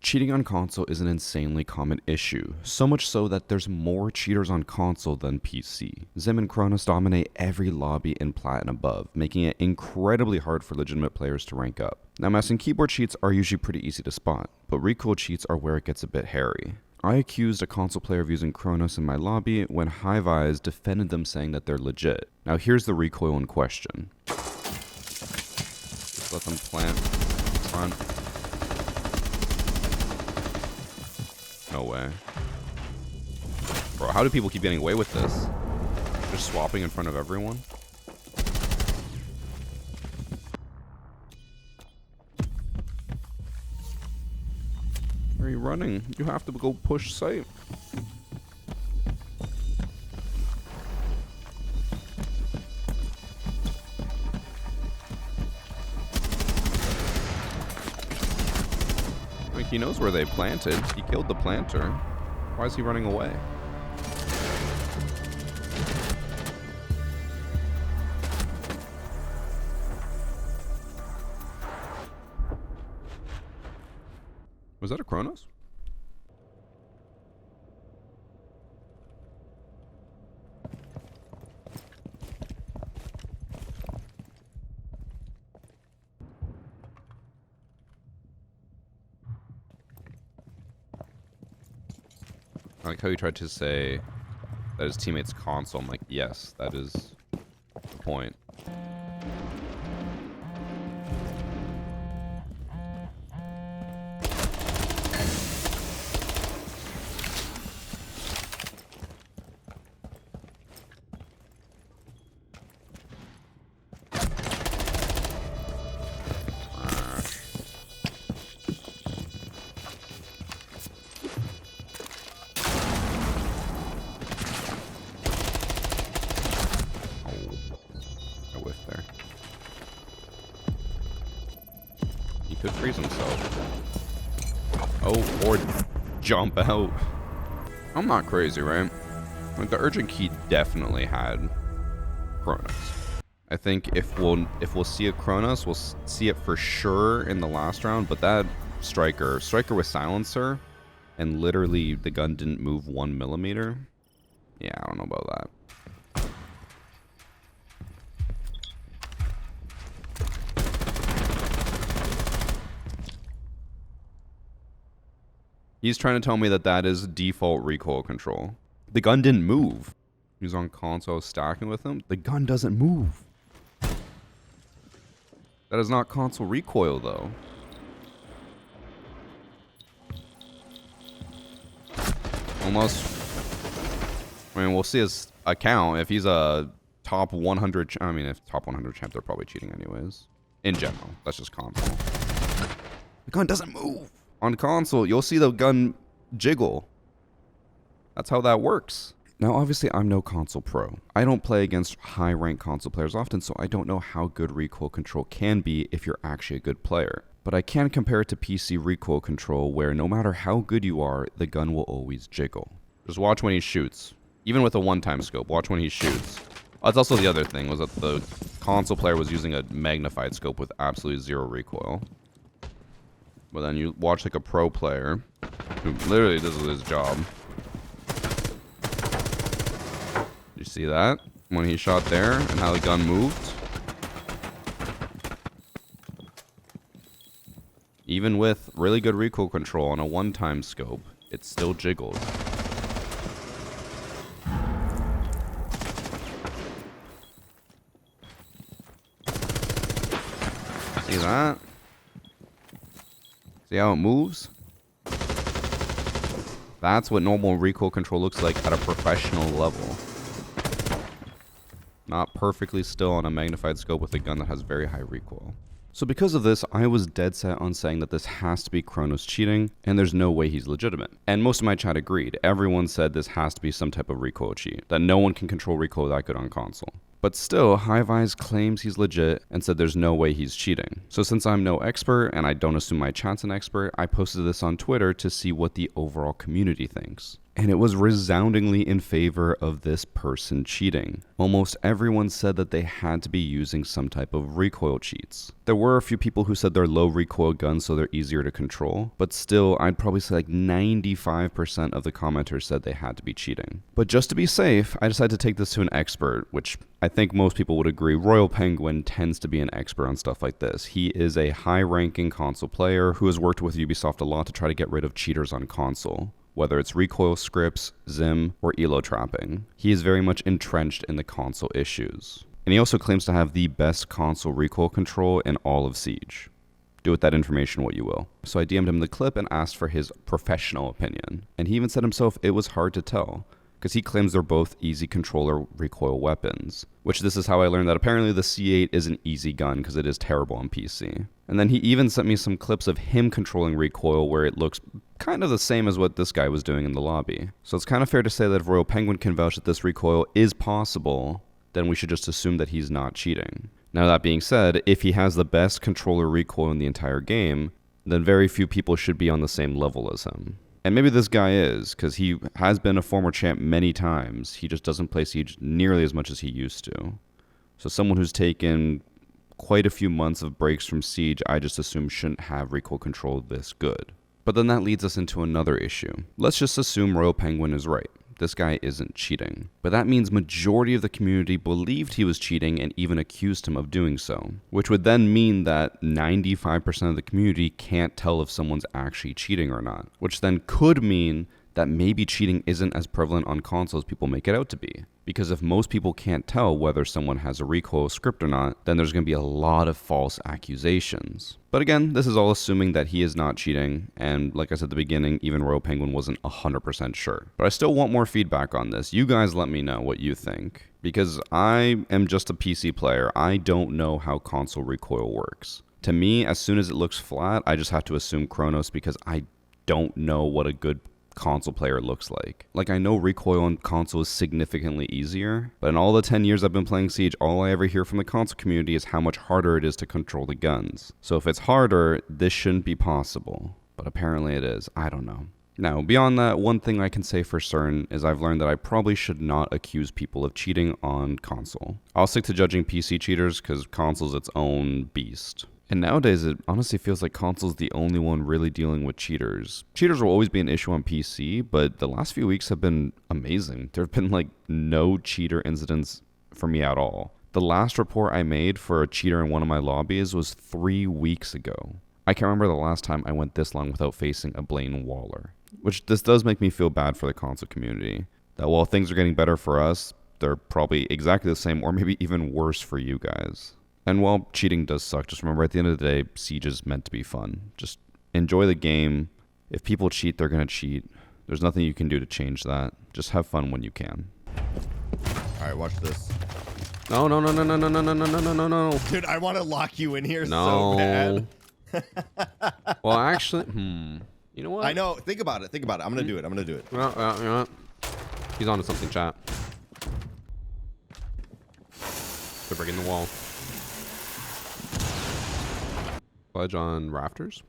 Cheating on console is an insanely common issue, so much so that there's more cheaters on console than PC. Zim and Cronus dominate every lobby in Plat and above, making it incredibly hard for legitimate players to rank up. Now, mouse and keyboard cheats are usually pretty easy to spot, but recoil cheats are where it gets a bit hairy. I accused a console player of using Cronus in my lobby when High-Vis defended them saying that they're legit. Now here's the recoil in question. Just let them plant front. No way. Bro, how do people keep getting away with this? Just swapping in front of everyone? Where are you running? You have to go push site. Like, he knows where they planted. He killed the planter. Why is he running away? Was that a Cronus? I like how he tried to say that his teammate's console. I'm like, yes, that is the point. Could freeze himself. Oh, or jump out. I'm not crazy, right? Like, the urgent key definitely had Cronus. I think if we'll see a Cronus, we'll see it for sure in the last round. But that striker with silencer, and literally the gun didn't move 1 millimeter. Yeah, I don't know about that. He's trying to tell me that that is default recoil control. The gun didn't move. He's on console stacking with him. The gun doesn't move. That is not console recoil, though. Almost. I mean, we'll see his account. If he's a top 100... I mean, if top 100 champ, they're probably cheating anyways. In general. That's just console. The gun doesn't move. On console, you'll see the gun jiggle. That's how that works. Now, obviously, I'm no console pro. I don't play against high-ranked console players often, so I don't know how good recoil control can be if you're actually a good player. But I can compare it to PC recoil control, where no matter how good you are, the gun will always jiggle. Just watch when he shoots. Even with a one-time scope, watch when he shoots. Oh, that's also the other thing, was that the console player was using a magnified scope with absolutely zero recoil. But then you watch like a pro player who literally does his job. You see that? When he shot there and how the gun moved? Even with really good recoil control on a one-time scope, it still jiggled. See that? See how it moves? That's what normal recoil control looks like at a professional level. Not perfectly still on a magnified scope with a gun that has very high recoil. So because of this, I was dead set on saying that this has to be Cronus cheating, and there's no way he's legitimate. And most of my chat agreed. Everyone said this has to be some type of recoil cheat, that no one can control recoil that good on console. But still, High-Vis claims he's legit and said there's no way he's cheating. So since I'm no expert, and I don't assume my chat's an expert, I posted this on Twitter to see what the overall community thinks. And it was resoundingly in favor of this person cheating. Almost everyone said that they had to be using some type of recoil cheats. There were a few people who said they're low recoil guns so they're easier to control, but still I'd probably say like 95% of the commenters said they had to be cheating. But just to be safe, I decided to take this to an expert, which I think most people would agree Royal Penguin tends to be an expert on stuff like this. He is a high-ranking console player who has worked with Ubisoft a lot to try to get rid of cheaters on console, whether it's recoil scripts, Zim, or elo trapping. He is very much entrenched in the console issues. And he also claims to have the best console recoil control in all of Siege. Do with that information what you will. So I DM'd him the clip and asked for his professional opinion. And he even said himself it was hard to tell, because he claims they're both easy controller recoil weapons. Which this is how I learned that apparently the C8 is an easy gun because it is terrible on PC. And then he even sent me some clips of him controlling recoil where it looks kind of the same as what this guy was doing in the lobby. So it's kind of fair to say that if Royal Penguin can vouch that this recoil is possible, then we should just assume that he's not cheating. Now that being said, if he has the best controller recoil in the entire game, then very few people should be on the same level as him. And maybe this guy is, because he has been a former champ many times. He just doesn't play Siege nearly as much as he used to. So someone who's taken quite a few months of breaks from Siege, I just assume shouldn't have recoil control this good. But then that leads us into another issue. Let's just assume Royal Penguin is right. This guy isn't cheating. But that means majority of the community believed he was cheating and even accused him of doing so. Which would then mean that 95% of the community can't tell if someone's actually cheating or not. Which then could mean that maybe cheating isn't as prevalent on consoles as people make it out to be. Because if most people can't tell whether someone has a recoil script or not, then there's going to be a lot of false accusations. But again, this is all assuming that he is not cheating, and like I said at the beginning, even Royal Penguin wasn't 100% sure. But I still want more feedback on this. You guys let me know what you think. Because I am just a PC player, I don't know how console recoil works. To me, as soon as it looks flat, I just have to assume Cronus because I don't know what a good console player looks like. Like, I know recoil on console is significantly easier, but in all the 10 years I've been playing Siege, all I ever hear from the console community is how much harder it is to control the guns. So if it's harder, this shouldn't be possible. But apparently it is. I don't know. Now, beyond that, one thing I can say for certain is I've learned that I probably should not accuse people of cheating on console. I'll stick to judging PC cheaters because console's its own beast. And nowadays, it honestly feels like console's the only one really dealing with cheaters. Cheaters will always be an issue on PC, but the last few weeks have been amazing. There have been like no cheater incidents for me at all. The last report I made for a cheater in one of my lobbies was 3 weeks ago. I can't remember the last time I went this long without facing a Blaine Waller. Which this does make me feel bad for the console community. That while things are getting better for us, they're probably exactly the same or maybe even worse for you guys. And while cheating does suck, just remember at the end of the day, Siege is meant to be fun. Just enjoy the game. If people cheat, they're going to cheat. There's nothing you can do to change that. Just have fun when you can. All right, watch this. No. Dude, I want to lock you in here no. so bad. Well, actually, you know what? I know. Think about it. I'm going to do it. You know what? He's onto something, chat. They're breaking the wall. Pledge on rafters.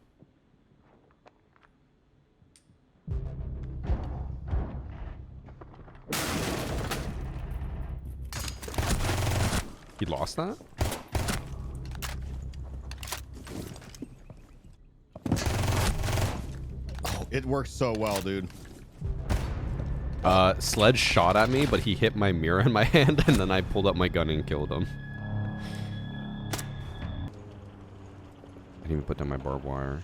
He lost that? Oh, it works so well, dude. Sledge shot at me, but he hit my mirror in my hand, and then I pulled up my gun and killed him. I didn't even put down my barbed wire.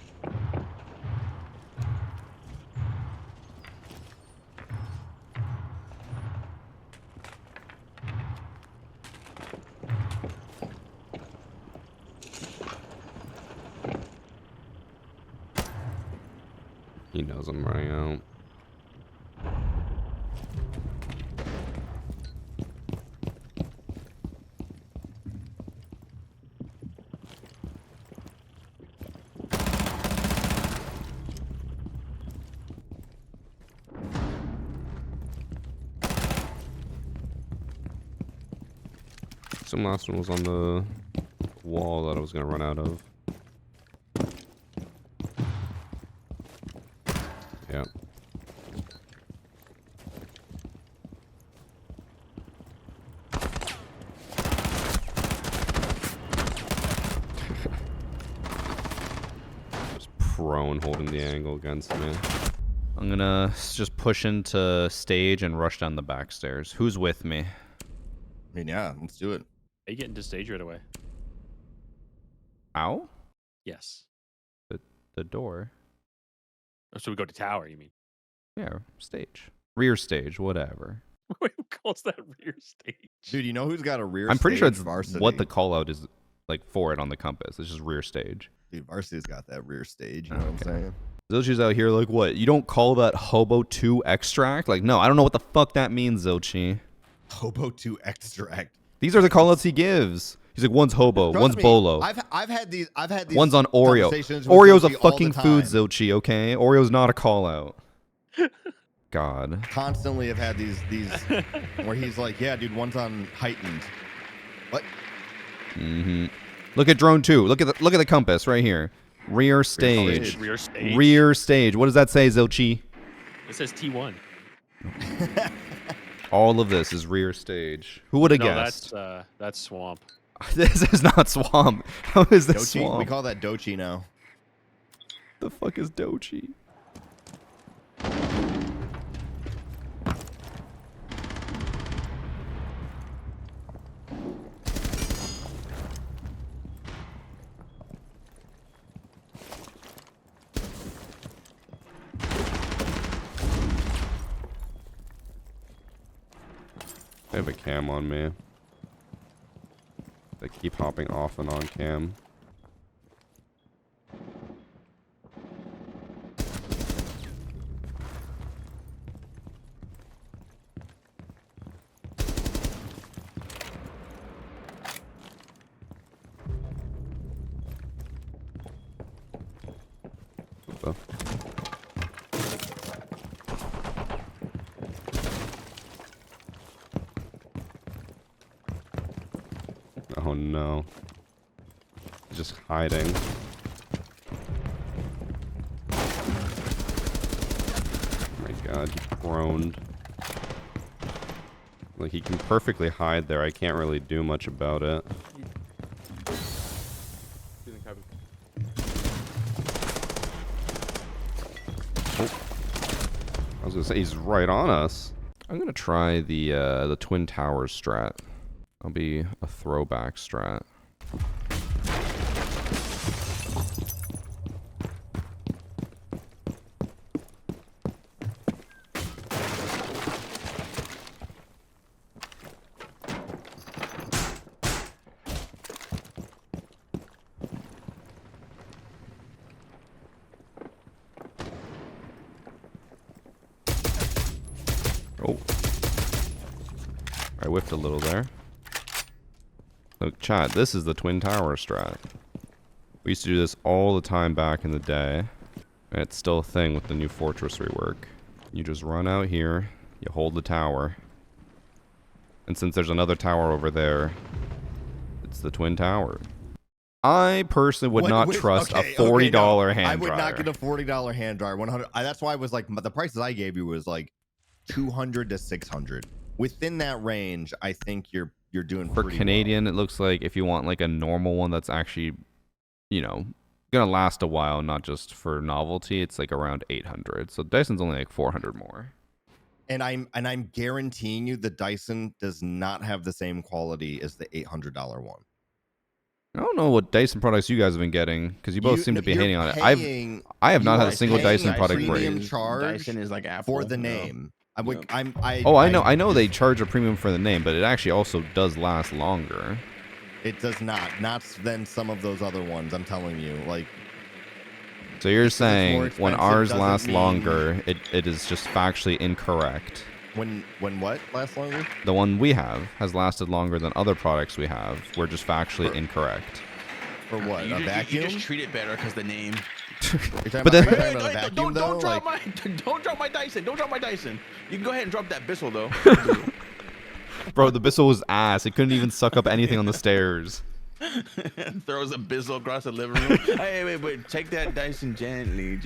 He knows I'm running out. Some last one was on the wall that I was gonna run out of. Yeah. drone holding the angle against me. I'm gonna just push into stage and rush down the back stairs. Who's with me? I mean, yeah, let's do it. Are you getting to stage right away? Ow? Yes. The door. Oh, so we go to tower, you mean? Yeah, stage. Rear stage, whatever. Who calls that rear stage? Dude, you know who's got a rear I'm pretty stage? sure it's Varsity. what the call out is like for it on the compass. It's just rear stage. Dude, Varsity's got that rear stage, you know what I'm saying? Zilchi's out here like, what? You don't call that Hobo 2 extract? Like, no, I don't know what the fuck that means, Zilchi. Hobo 2 extract. These are the call outs he gives. He's like, one's Hobo, Trust one's me, Bolo. I've had these One's on Oreo. conversations with Oreo's a Zilchi all fucking the food, time. Zilchi, okay? Oreo's not a call out. God. Constantly have had these where he's like, yeah, dude, one's on heightened. What? Mm-hmm. Look at drone 2. Look at the compass right here. Rear stage. Rear stage. Rear stage. What does that say, Zilchi? It says T1. All of this is rear stage. Who would have No, guessed? that's swamp. This is not swamp. How is this Dochi? swamp? We call that Dochi now. The fuck is Dochi? I have a cam on me. They keep hopping off and on cam. What the? Oh no. He's just hiding. Oh my god, he groaned. Like, he can perfectly hide there. I can't really do much about it. Oh. I was gonna say, he's right on us. I'm gonna try the Twin Towers strat. I'll be a throwback strat. Oh. I whiffed a little there. Look, chat, this is the Twin Tower strat. We used to do this all the time back in the day. And it's still a thing with the new Fortress rework. You just run out here, you hold the tower. And since there's another tower over there, it's the Twin Tower. I personally would not trust a $40 hand dryer. I would not get a $40 hand dryer. 100. That's why I was like, the prices I gave you was like 200 to 600. Within that range, I think you're doing for pretty Canadian. well. It looks like if you want like a normal one that's actually, you know, gonna last a while, not just for novelty, it's like around 800. So Dyson's only like 400 more. And I'm guaranteeing you the Dyson does not have the same quality as the $800 one. I don't know what Dyson products you guys have been getting, because you both seem to be hating on it. I have not had a single Dyson product break. Dyson is like Apple for the name. I know they charge a premium for the name, but it actually also does last longer. It does not than some of those other ones. I'm telling you, like. So you're saying when ours lasts longer, it is just factually incorrect. When what lasts longer? The one we have has lasted longer than other products we have. We're just factually incorrect. For what? A vacuum? You just treat it better because the name. But then, don't drop my Dyson. Don't drop my Dyson. You can go ahead and drop that Bissell though. Bro, the Bissell was ass. It couldn't even suck up anything on the stairs. Throws a Bissell across the living room. Hey, wait, take that Dyson gently.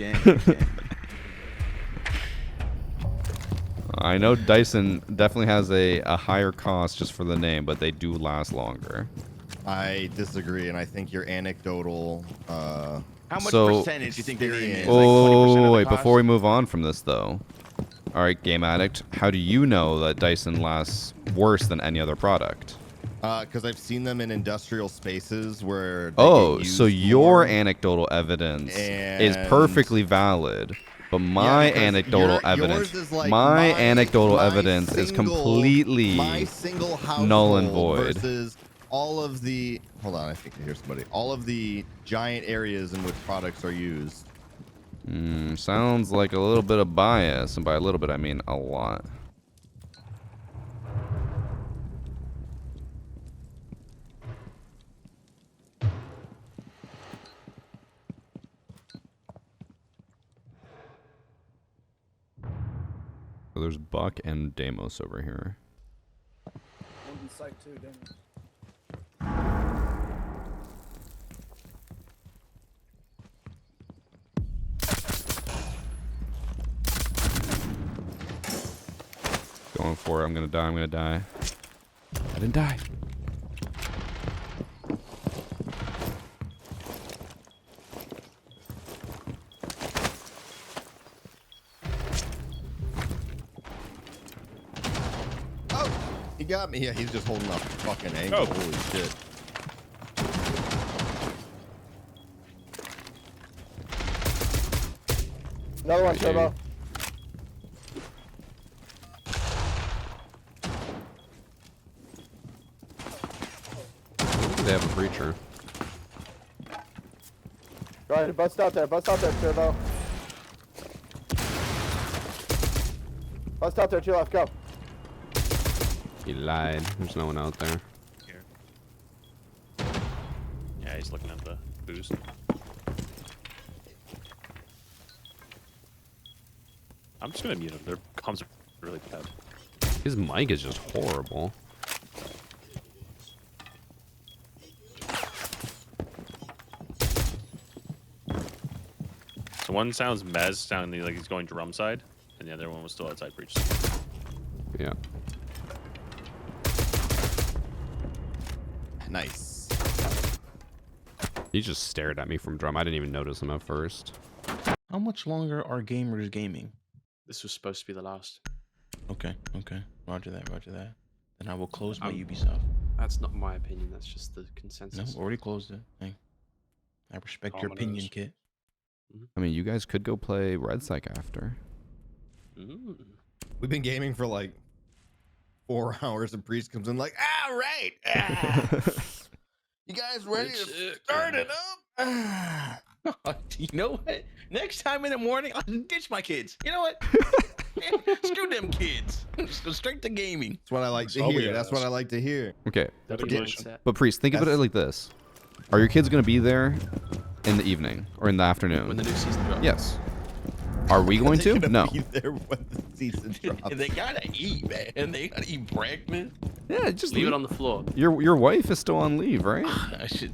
I know Dyson definitely has a higher cost just for the name, but they do last longer. I disagree, and I think your anecdotal How much So- percentage do you think they're in? Experience. Like 20% of the Oh, wait, cost? before we move on from this, though. All right, Game Addict, how do you know that Dyson lasts worse than any other product? Because I've seen them in industrial spaces where they Oh, get so used your more. anecdotal evidence is And- perfectly valid, but my Yeah, because anecdotal yours evidence, is like my anecdotal my evidence is single- completely my single household null and void. versus all of the. Hold on, I think I hear somebody. All of the giant areas in which products are used. Sounds like a little bit of bias, and by a little bit I mean a lot. So there's Buck and Deimos over here. Going for it. I'm gonna die. I'm gonna die. I didn't die. Oh, he got me. Yeah, he's just holding up fucking angle. Oh. Holy shit. Another one, Turbo. They have a breacher. Go ahead, bust out there, Turbo. Bust out there, 2 left, go. He lied. There's no one out there. Here. Yeah, he's looking at the boost. I'm just gonna mute him. Their comms are really bad. His mic is just horrible. So one sounds Mez sounding like he's going drum side, and the other one was still outside breach. Yeah. Nice. He just stared at me from drum. I didn't even notice him at first. How much longer are gamers gaming? This was supposed to be the last. Okay, okay. Roger that, roger that. Then I will close my Ubisoft. That's not my opinion. That's just the No, consensus. already closed it. Hey, I respect your opinion, Dominoes. Kit. I mean, you guys could go play Red Psych after. Mm. We've been gaming for like 4 hours, and Priest comes in like, all right. Ah. You guys ready It's to it. start it up? You know what? Next time in the morning, I'll just ditch my kids. You know what? Screw them kids. Just go straight to gaming. That's what I like to I'll be hear. That's what I honest. like to hear. Okay, Dedication. Mindset. but Priest, think of it like this. Are your kids going to be there in the evening or in the afternoon? When the new season drops. Yes. Are we going They're to? gonna No. be there when the season drops. They gotta eat, man. They gotta eat breakfast. Yeah, just Leave it on the floor. Your wife is still on leave, right? I should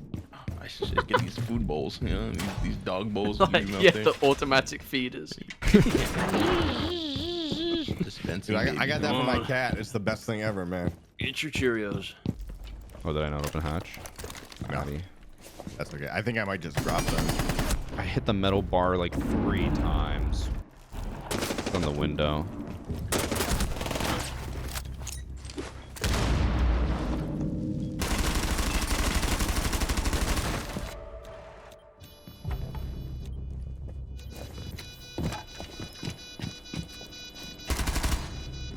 just get these food bowls, you know, these dog bowls. leave Like, them out yeah, there. the automatic feeders. Dispensing Dude, I got that for my Oh. cat. It's the best thing ever, man. Eat your Cheerios. Oh, did I not open hatch? No. Alrighty. That's okay. I think I might just drop them. I hit the metal bar like 3 times. It's on the window.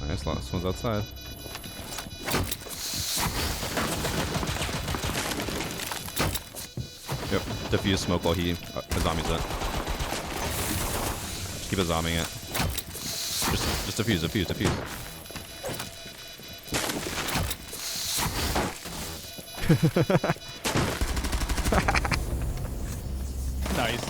Nice, last one's outside. Yep, diffuse smoke while he zombies it. Just keep zombing it. Just defuse. Nice.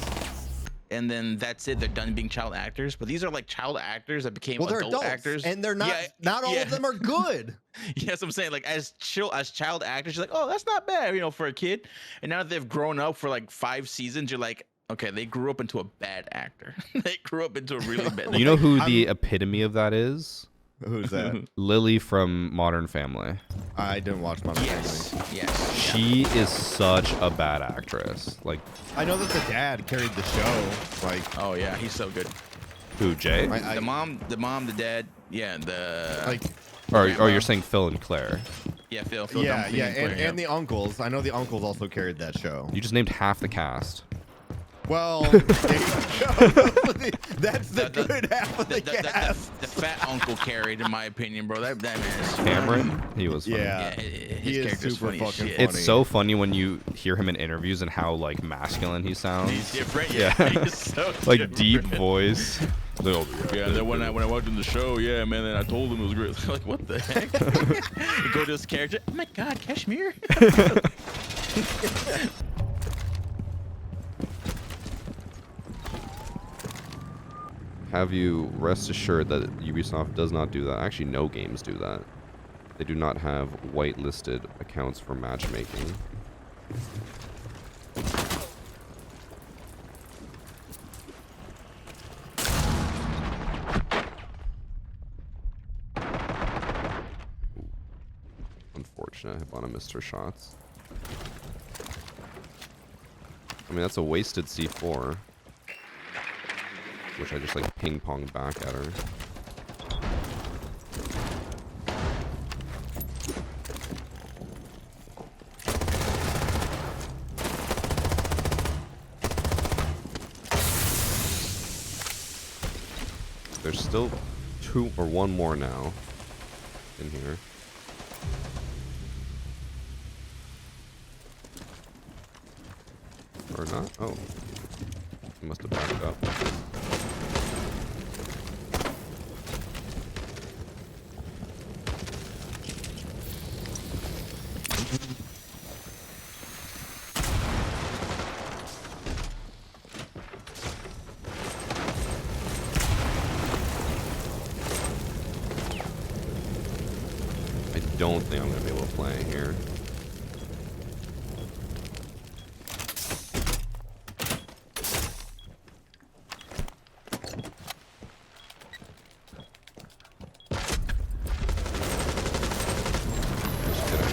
And then that's it. They're done being child actors. But these are like child actors that became Well, they're adult adults, actors. and they're not. Yeah, not all yeah. of them are good. Yes, I'm saying like as child actors, you're like, oh, that's not bad, you know, for a kid. And now that they've grown up for like 5 seasons, you're like, okay, they grew up into a bad actor. They grew up into a really bad. You know who I'm- the epitome of that is? Who's that? Lily from Modern Family. I didn't watch Modern Yes. Family. Yes. She is such a bad actress. Like, I know that the dad carried the show. Like, Oh yeah, he's so good. who, Jay? The mom, the dad. Yeah, the like, Or grandma. you're saying Phil and Claire. yeah, Phil yeah, Dunphy yeah, Claire, and the uncles. I know the uncles also carried that show. You just named half the cast. Well, there you go. That's the The- good half of the cast. the fat uncle carried, in my opinion, bro. That man is Cameron, he was funny. Yeah, Yeah, his he is character's super funny as fucking shit. funny. It's so funny when you hear him in interviews and how like masculine he sounds. He's different. Yeah. Yeah, he's so Like different. deep voice. Like, oh, Yeah, and then when I walked in the show, yeah, man, then I told him it was great. Like, what the heck? You go to his character. Oh my God, Kashmir. Have you rest assured that Ubisoft does not do that. Actually, no games do that. They do not have whitelisted accounts for matchmaking. Unfortunate. Hibana missed her shots. I mean, that's a wasted C4. Which I just like ping pong back at her. There's still two or one more now in here. Or not? Oh. He must have backed up. I don't think I'm going to be able to play here. Just kidding.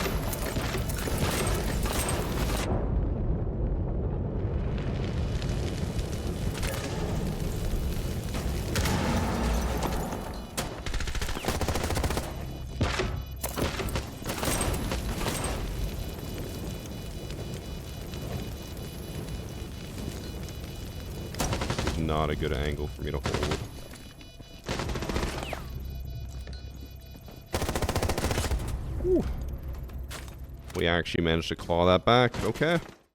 This is not a good angle for me to hold. Whew. We actually managed to claw that back. Okay.